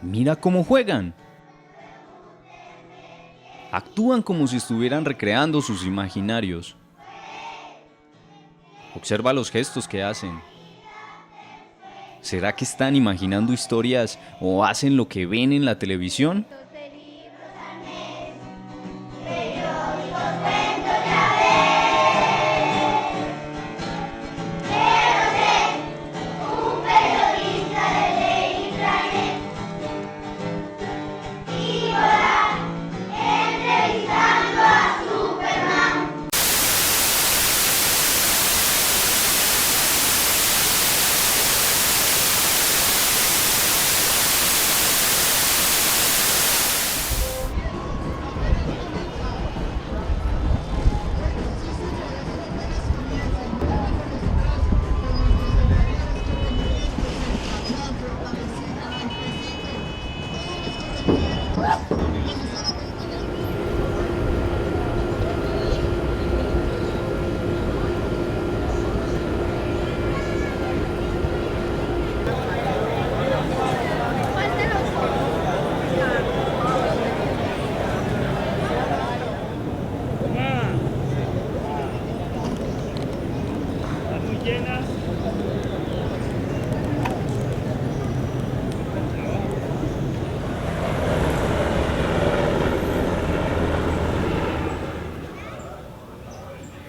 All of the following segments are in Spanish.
Mira cómo juegan. Actúan como si estuvieran recreando sus imaginarios. Observa los gestos que hacen. ¿Será que están imaginando historias o hacen lo que ven en la televisión?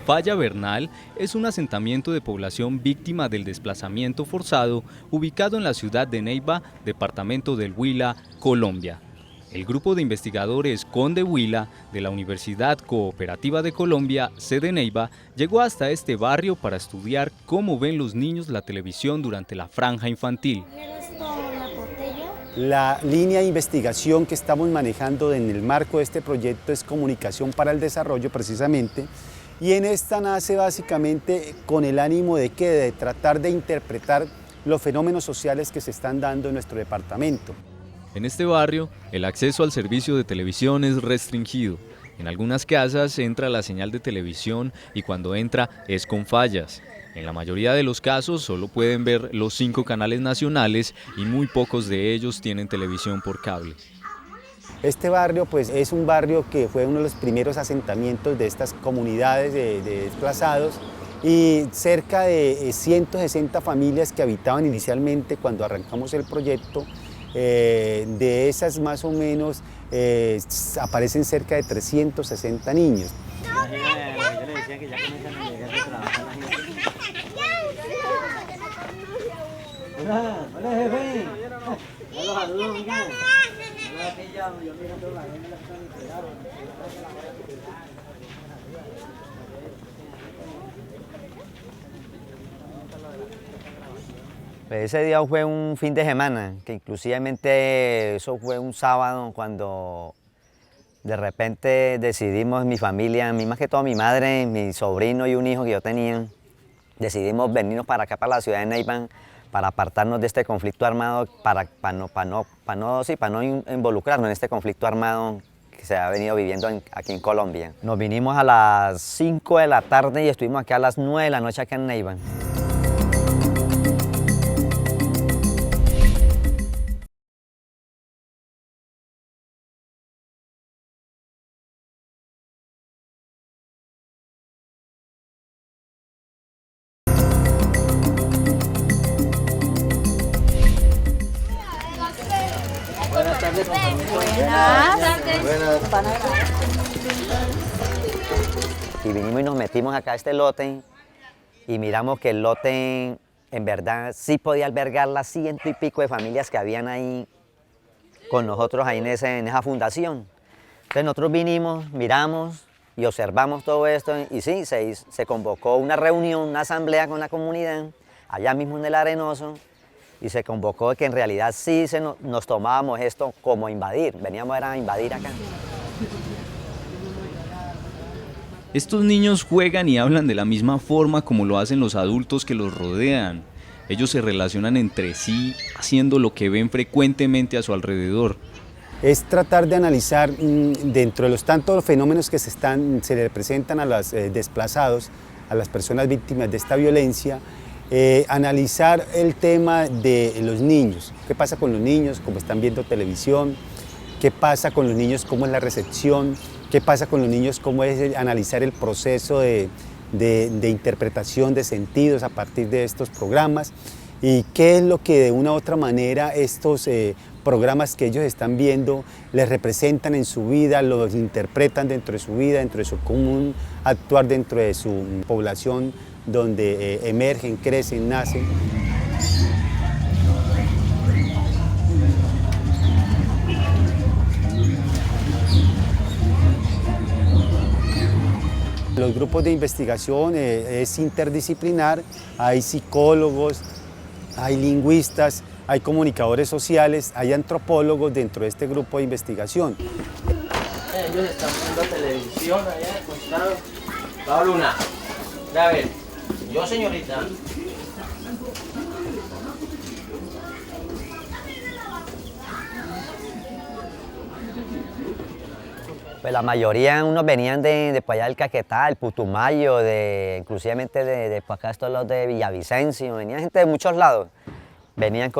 Falla Bernal es un asentamiento de población víctima del desplazamiento forzado ubicado en la ciudad de Neiva, departamento del Huila, Colombia. El grupo de investigadores Conde Huila de la Universidad Cooperativa de Colombia, sede Neiva, llegó hasta este barrio para estudiar cómo ven los niños la televisión durante la franja infantil. La línea de investigación que estamos manejando en el marco de este proyecto es Comunicación para el Desarrollo, precisamente, y en esta nace básicamente con el ánimo de que de tratar de interpretar los fenómenos sociales que se están dando en nuestro departamento. En este barrio, el acceso al servicio de televisión es restringido. En algunas casas entra la señal de televisión y cuando entra es con fallas. En la mayoría de los casos solo pueden ver los 5 canales nacionales y muy pocos de ellos tienen televisión por cable. Este barrio pues, es un barrio que fue uno de los primeros asentamientos de estas comunidades de desplazados y cerca de 160 familias que habitaban inicialmente cuando arrancamos el proyecto. De esas más o menos aparecen cerca de 360 niños. Hola, jefe. Pues ese día fue un fin de semana, que inclusivamente eso fue un sábado cuando de repente decidimos, mi familia, más que todo mi madre, mi sobrino y un hijo que yo tenía, decidimos venirnos para acá, para la ciudad de Neiva, para apartarnos de este conflicto armado, para no involucrarnos en este conflicto armado que se ha venido viviendo aquí en Colombia. Nos vinimos a las 5 de la tarde y estuvimos aquí a las 9 de la noche acá en Neiva. Buenas tardes. Buenas. Y vinimos y nos metimos acá a este lote y miramos que el lote en verdad sí podía albergar las 100 y pico de familias que habían ahí con nosotros ahí en esa fundación. Entonces nosotros vinimos, miramos y observamos todo esto y sí, se convocó una reunión, una asamblea con la comunidad allá mismo en el Arenoso y se convocó que en realidad sí nos tomábamos esto como invadir, veníamos a invadir acá. Estos niños juegan y hablan de la misma forma como lo hacen los adultos que los rodean. Ellos se relacionan entre sí, haciendo lo que ven frecuentemente a su alrededor. Es tratar de analizar dentro de los tantos fenómenos que se le presentan a los desplazados, a las personas víctimas de esta violencia, analizar el tema de los niños. ¿Qué pasa con los niños? ¿Cómo están viendo televisión? ¿Qué pasa con los niños? ¿Cómo es la recepción? ¿Qué pasa con los niños? ¿Cómo es analizar el proceso de interpretación de sentidos a partir de estos programas? ¿Y qué es lo que de una u otra manera estos programas que ellos están viendo les representan en su vida, los interpretan dentro de su vida, dentro de su común actuar, dentro de su población donde emergen, crecen, nacen? Los grupos de investigación es interdisciplinar, hay psicólogos, hay lingüistas, hay comunicadores sociales, hay antropólogos dentro de este grupo de investigación. Ellos están viendo televisión allá acostados. Pablo Luna, a ver, yo señorita. Pues la mayoría, unos venían de por allá del Caquetá, del Putumayo, inclusivamente de por acá estos los de Villavicencio, venía gente de muchos lados. Venía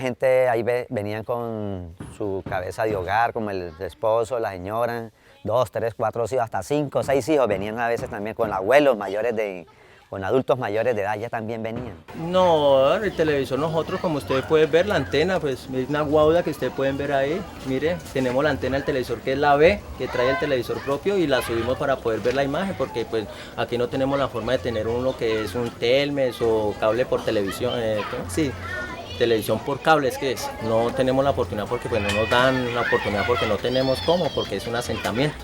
gente, ahí venían con su cabeza de hogar, como el esposo, la señora, 2, 3, 4 hijos, hasta 5, 6 hijos. Venían a veces también con abuelos mayores con adultos mayores de edad, ya también venían. No, el televisor nosotros, como ustedes pueden ver, la antena, pues es una guauda que ustedes pueden ver ahí. Mire, tenemos la antena del televisor que es la B, que trae el televisor propio y la subimos para poder ver la imagen, porque pues aquí no tenemos la forma de tener uno que es un Telmes o cable por televisión, sí. Televisión por cable es que es, no tenemos la oportunidad porque pues no nos dan la oportunidad porque no tenemos cómo, porque es un asentamiento.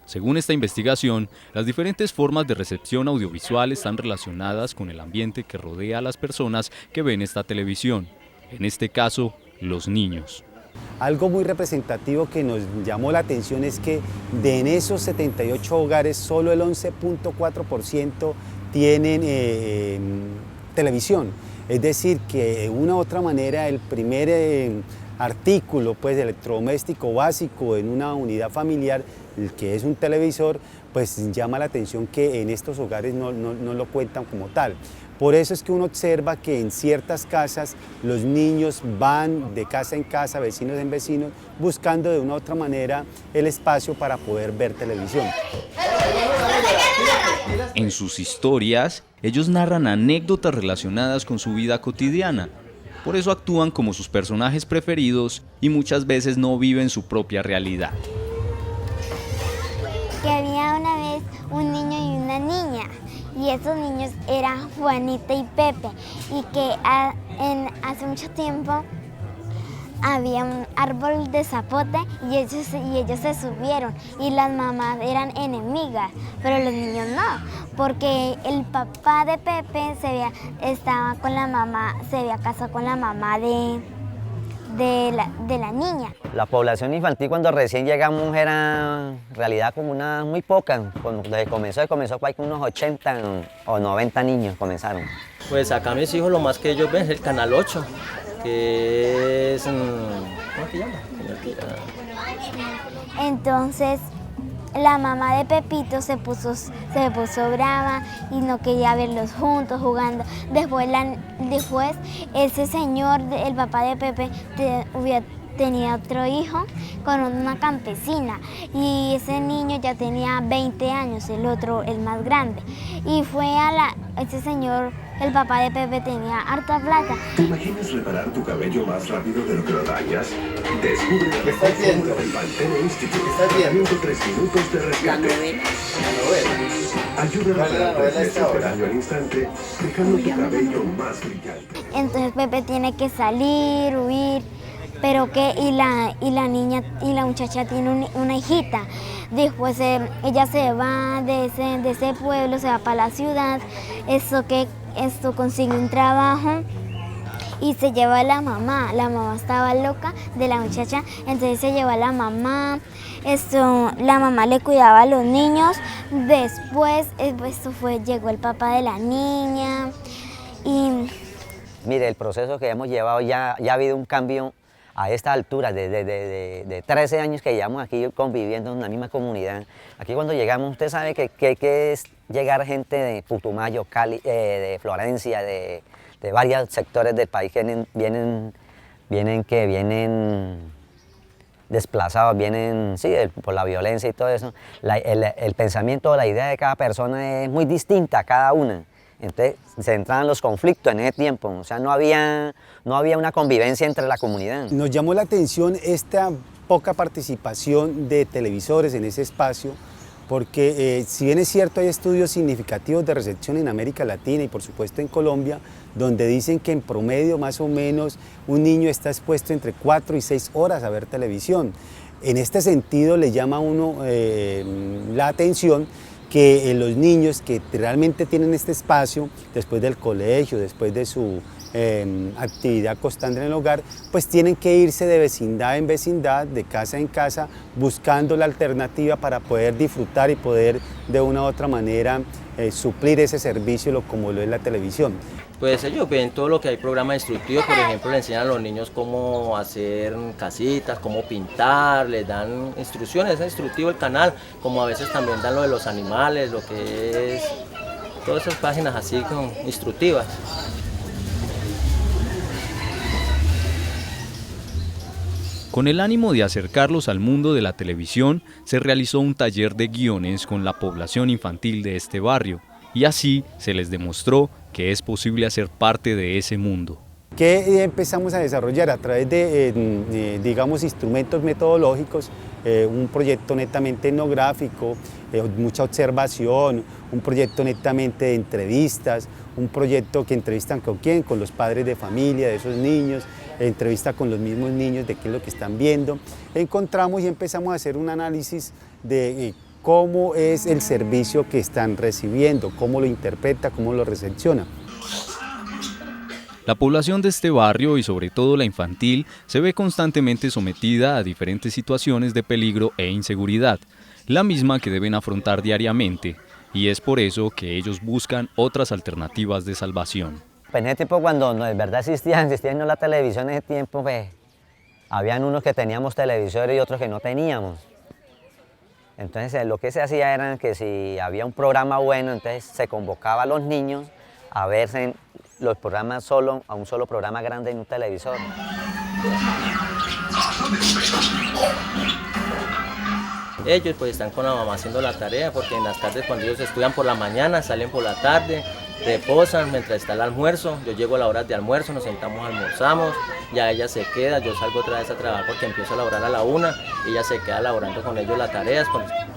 Según esta investigación, las diferentes formas de recepción audiovisual están relacionadas con el ambiente que rodea a las personas que ven esta televisión, en este caso, los niños. Algo muy representativo que nos llamó la atención es que en esos 78 hogares solo el 11.4% tienen televisión. Es decir, que de una u otra manera el primer artículo pues, electrodoméstico básico en una unidad familiar, el que es un televisor, pues llama la atención que en estos hogares no lo cuentan como tal. Por eso es que uno observa que en ciertas casas los niños van de casa en casa, vecinos en vecinos, buscando de una u otra manera el espacio para poder ver televisión. En sus historias, ellos narran anécdotas relacionadas con su vida cotidiana. Por eso actúan como sus personajes preferidos y muchas veces no viven su propia realidad. Que había una vez un niño y una niña, y esos niños eran Juanita y Pepe, y que hace mucho tiempo había un árbol de zapote y ellos se subieron y las mamás eran enemigas, pero los niños no, porque el papá de Pepe se había casado con la mamá de la niña. La población infantil cuando recién llegamos era en realidad como muy poca. Cuando comenzó fue con unos 80 o 90 niños comenzaron. Pues acá mis hijos lo más que ellos ven es el Canal 8, que es... ¿Cómo se llama? Entonces la mamá de Pepito se puso brava y no quería verlos juntos jugando. Después ese señor, el papá de Pepe, tenía otro hijo con una campesina y ese niño ya tenía 20 años, el más grande. Y ese señor, el papá de Pepe, tenía harta plata. ¿Te imaginas reparar tu cabello más rápido de lo que lo dañas? Descubre la fórmula del Pantene Institute. Tratamiento 3 minutos de rescate. Ayuda a reparar 3 meses de daño al instante, dejando tu cabello más brillante. Entonces Pepe tiene que salir, huir, y la niña y la muchacha tiene una hijita. Después ella se va de ese pueblo, se va para la ciudad, esto consigue un trabajo y se lleva a la mamá. La mamá estaba loca de la muchacha, entonces se llevó a la mamá. La mamá le cuidaba a los niños. Después llegó el papá de la niña y... Mire, el proceso que hemos llevado ya ha habido un cambio a esta altura, de 13 años que llevamos aquí conviviendo en la misma comunidad. Aquí cuando llegamos, usted sabe que es llegar gente de Putumayo, Cali, de Florencia, de varios sectores del país que vienen desplazados, vienen sí, por la violencia y todo eso. El pensamiento, la idea de cada persona es muy distinta a cada una. Entonces se entraban los conflictos en ese tiempo, o sea, no había una convivencia entre la comunidad. Nos llamó la atención esta poca participación de televisores en ese espacio, porque si bien es cierto hay estudios significativos de recepción en América Latina y por supuesto en Colombia, donde dicen que en promedio más o menos un niño está expuesto entre 4 y 6 horas a ver televisión. En este sentido le llama a uno la atención que los niños que realmente tienen este espacio, después del colegio, después de su actividad constante en el hogar, pues tienen que irse de vecindad en vecindad, de casa en casa, buscando la alternativa para poder disfrutar y poder de una u otra manera suplir ese servicio como lo es la televisión. Pues ellos ven todo lo que hay programas instructivos, por ejemplo, le enseñan a los niños cómo hacer casitas, cómo pintar, les dan instrucciones, es instructivo el canal, como a veces también dan lo de los animales, lo que es, todas esas páginas así instructivas. Con el ánimo de acercarlos al mundo de la televisión, se realizó un taller de guiones con la población infantil de este barrio, y así se les demostró que es posible hacer parte de ese mundo. ¿Qué empezamos a desarrollar? A través de, digamos, instrumentos metodológicos, un proyecto netamente etnográfico, mucha observación, un proyecto netamente de entrevistas, un proyecto que entrevistan con quién, con los padres de familia de esos niños, entrevista con los mismos niños de qué es lo que están viendo. Encontramos y empezamos a hacer un análisis de cómo es el servicio que están recibiendo, cómo lo interpreta, cómo lo recepciona. La población de este barrio y sobre todo la infantil se ve constantemente sometida a diferentes situaciones de peligro e inseguridad, la misma que deben afrontar diariamente, y es por eso que ellos buscan otras alternativas de salvación. En ese tiempo cuando de verdad existía la televisión en ese tiempo, pues, habían unos que teníamos televisores y otros que no teníamos. Entonces lo que se hacía era que si había un programa bueno, entonces se convocaba a los niños a verse los programas a un solo programa grande en un televisor. Ellos pues están con la mamá haciendo la tarea, porque en las tardes cuando ellos estudian por la mañana, salen por la tarde, reposan mientras está el almuerzo. Yo llego a la hora de almuerzo, nos sentamos, almorzamos, ya ella se queda, yo salgo otra vez a trabajar porque empiezo a laborar a la 1, ella se queda laborando con ellos las tareas,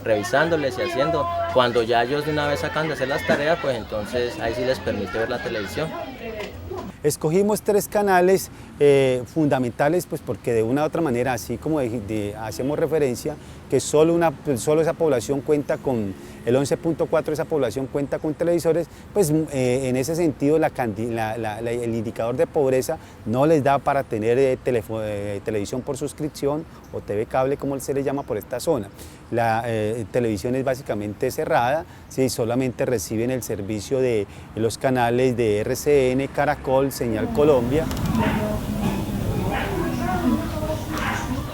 revisándoles y haciendo. Cuando ya ellos de una vez acaban de hacer las tareas, pues entonces ahí sí les permite ver la televisión. Escogimos 3 canales fundamentales, pues porque de una u otra manera, así como hacemos referencia, que solo esa población cuenta con, el 11.4 de esa población cuenta con televisores, pues en ese sentido el indicador de pobreza no les da para tener televisión por suscripción o TV cable, como se le llama por esta zona. La televisión es básicamente cerrada, ¿sí? Solamente reciben el servicio de los canales de RCN, Caracol, Señal Colombia.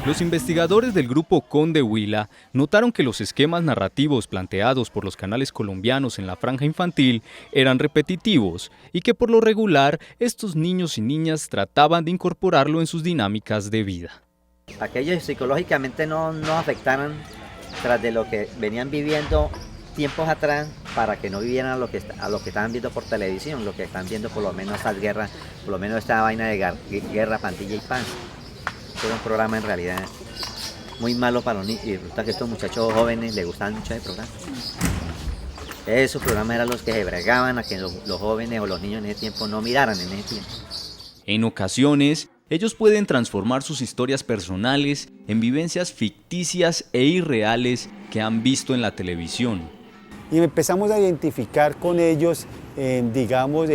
Los investigadores del grupo Conde Huila notaron que los esquemas narrativos planteados por los canales colombianos en la franja infantil eran repetitivos y que por lo regular estos niños y niñas trataban de incorporarlo en sus dinámicas de vida. Aquellos psicológicamente no afectaran tras de lo que venían viviendo tiempos atrás, para que no vivieran a lo que estaban viendo por televisión, lo que están viendo por lo menos estas guerras, por lo menos esta vaina de guerra, pandilla y paz. Era un programa en realidad muy malo para los niños, y resulta que a estos muchachos jóvenes les gustaban mucho ese programa. Esos programas eran los que se bregaban a que los jóvenes o los niños en ese tiempo no miraran en ese tiempo. En ocasiones, ellos pueden transformar sus historias personales en vivencias ficticias e irreales que han visto en la televisión. Y empezamos a identificar con ellos, digamos,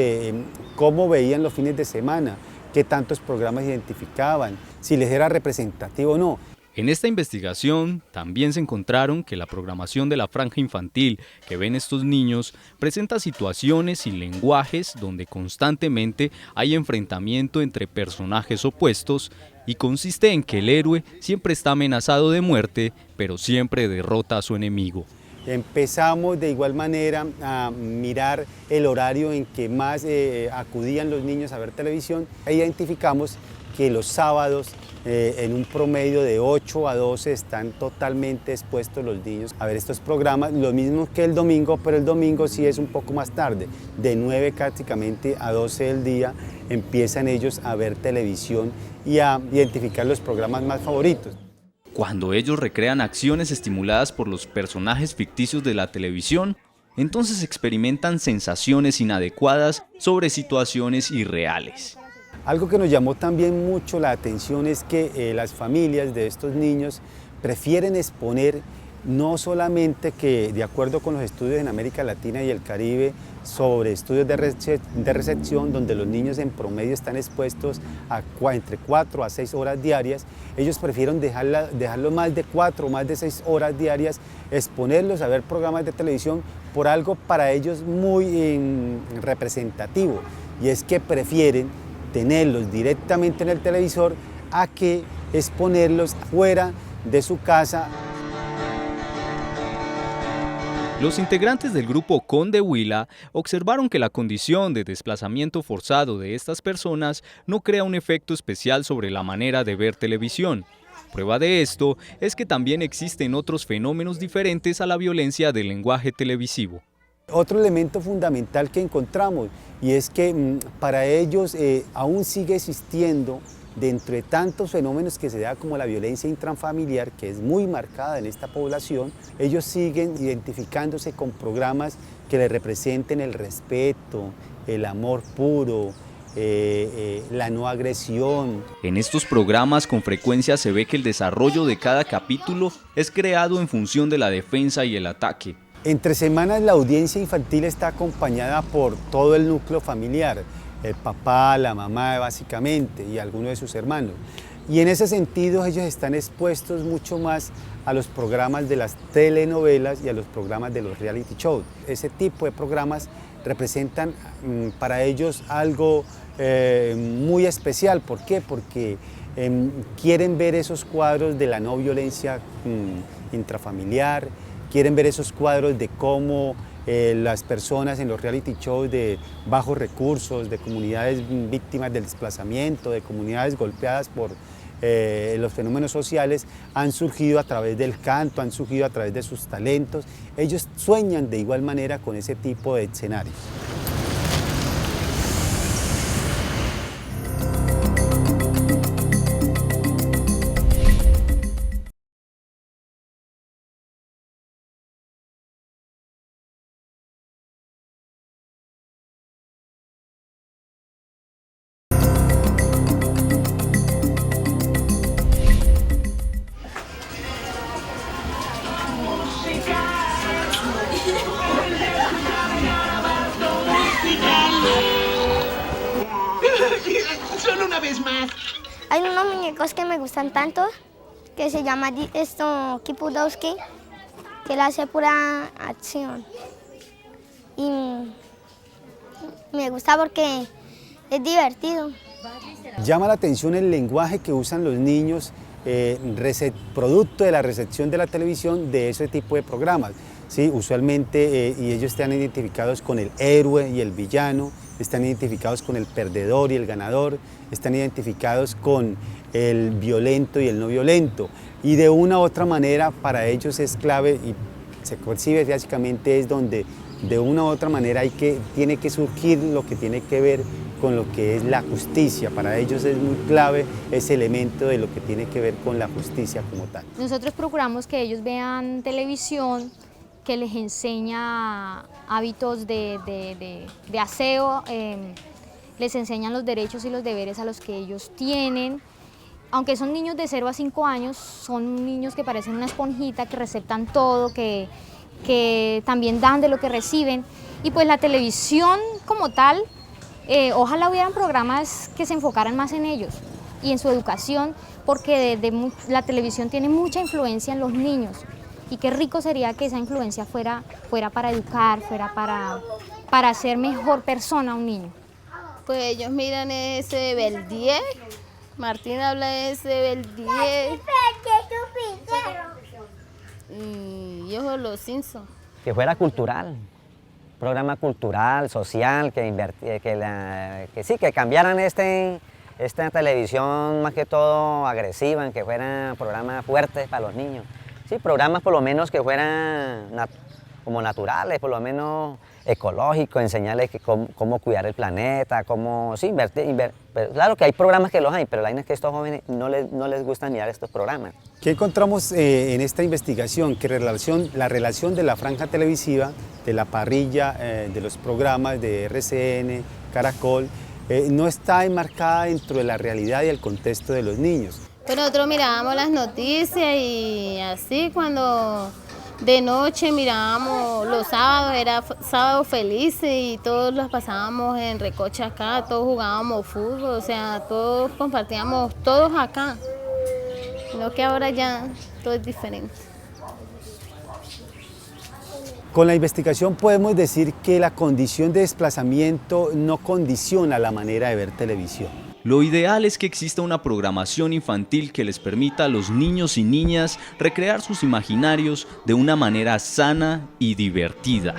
cómo veían los fines de semana, qué tantos programas identificaban, si les era representativo o no. En esta investigación también se encontraron que la programación de la franja infantil que ven estos niños presenta situaciones y lenguajes donde constantemente hay enfrentamiento entre personajes opuestos y consiste en que el héroe siempre está amenazado de muerte, pero siempre derrota a su enemigo. Empezamos de igual manera a mirar el horario en que más acudían los niños a ver televisión e identificamos que los sábados en un promedio de 8 a 12 están totalmente expuestos los niños a ver estos programas, lo mismo que el domingo, pero el domingo sí es un poco más tarde, de 9 prácticamente a 12 del día empiezan ellos a ver televisión y a identificar los programas más favoritos. Cuando ellos recrean acciones estimuladas por los personajes ficticios de la televisión, entonces experimentan sensaciones inadecuadas sobre situaciones irreales. Algo que nos llamó también mucho la atención es que las familias de estos niños prefieren exponer no solamente que, de acuerdo con los estudios en América Latina y el Caribe, sobre estudios de recepción, donde los niños en promedio están expuestos a entre 4 a 6 horas diarias, ellos prefieren dejarlo más de 4 o más de 6 horas diarias, exponerlos a ver programas de televisión por algo para ellos muy representativo, y es que prefieren tenerlos directamente en el televisor a que exponerlos fuera de su casa. Los integrantes del grupo CON de Huila observaron que la condición de desplazamiento forzado de estas personas no crea un efecto especial sobre la manera de ver televisión. Prueba de esto es que también existen otros fenómenos diferentes a la violencia del lenguaje televisivo. Otro elemento fundamental que encontramos, y es que para ellos aún sigue existiendo, dentro de tantos fenómenos que se da como la violencia intrafamiliar, que es muy marcada en esta población, ellos siguen identificándose con programas que les representen el respeto, el amor puro, la no agresión. En estos programas con frecuencia se ve que el desarrollo de cada capítulo es creado en función de la defensa y el ataque. Entre semanas la audiencia infantil está acompañada por todo el núcleo familiar, el papá, la mamá básicamente y algunos de sus hermanos. Y en ese sentido ellos están expuestos mucho más a los programas de las telenovelas y a los programas de los reality shows. Ese tipo de programas representan para ellos algo muy especial. ¿Por qué? Porque quieren ver esos cuadros de la no violencia intrafamiliar, quieren ver esos cuadros de cómo las personas en los reality shows de bajos recursos, de comunidades víctimas del desplazamiento, de comunidades golpeadas por los fenómenos sociales, han surgido a través del canto, han surgido a través de sus talentos. Ellos sueñan de igual manera con ese tipo de escenarios. Solo una vez más. Hay unos muñecos que me gustan tanto, que se llama Kipudowski, que él hace pura acción. Y me gusta porque es divertido. Llama la atención el lenguaje que usan los niños, producto de la recepción de la televisión de ese tipo de programas. ¿Sí? Usualmente y ellos están identificados con el héroe y el villano, están identificados con el perdedor y el ganador, están identificados con el violento y el no violento. Y de una u otra manera para ellos es clave y se percibe básicamente es donde de una u otra manera tiene que surgir lo que tiene que ver con lo que es la justicia. Para ellos es muy clave ese elemento de lo que tiene que ver con la justicia como tal. Nosotros procuramos que ellos vean televisión que les enseña hábitos de aseo, les enseñan los derechos y los deberes a los que ellos tienen. Aunque son niños de 0 a 5 años, son niños que parecen una esponjita, que receptan todo, que también dan de lo que reciben. Y pues la televisión como tal, ojalá hubieran programas que se enfocaran más en ellos, y en su educación, porque la televisión tiene mucha influencia en los niños y qué rico sería que esa influencia fuera para educar, fuera para hacer mejor persona a un niño. Pues ellos miran ese Beldier, Martín habla de ese Beldier y yo Los Simpsons. Que fuera cultural, programa cultural, social, que cambiaran esta televisión más que todo agresiva, que fuera programas fuertes para los niños. Sí, programas por lo menos que fueran como naturales, por lo menos ecológicos, enseñarles cómo cuidar el planeta, pero claro que hay programas que los hay, pero la verdad es que a estos jóvenes no les gusta mirar estos programas. ¿Qué encontramos en esta investigación? Que la relación de la franja televisiva, de la parrilla, de los programas de RCN, Caracol, no está enmarcada dentro de la realidad y el contexto de los niños. Pues nosotros mirábamos las noticias y así cuando de noche mirábamos los sábados, era sábados felices y todos los pasábamos en recocha acá, todos jugábamos fútbol, o sea, todos compartíamos, todos acá. No que ahora ya todo es diferente. Con la investigación podemos decir que la condición de desplazamiento no condiciona la manera de ver televisión. Lo ideal es que exista una programación infantil que les permita a los niños y niñas recrear sus imaginarios de una manera sana y divertida.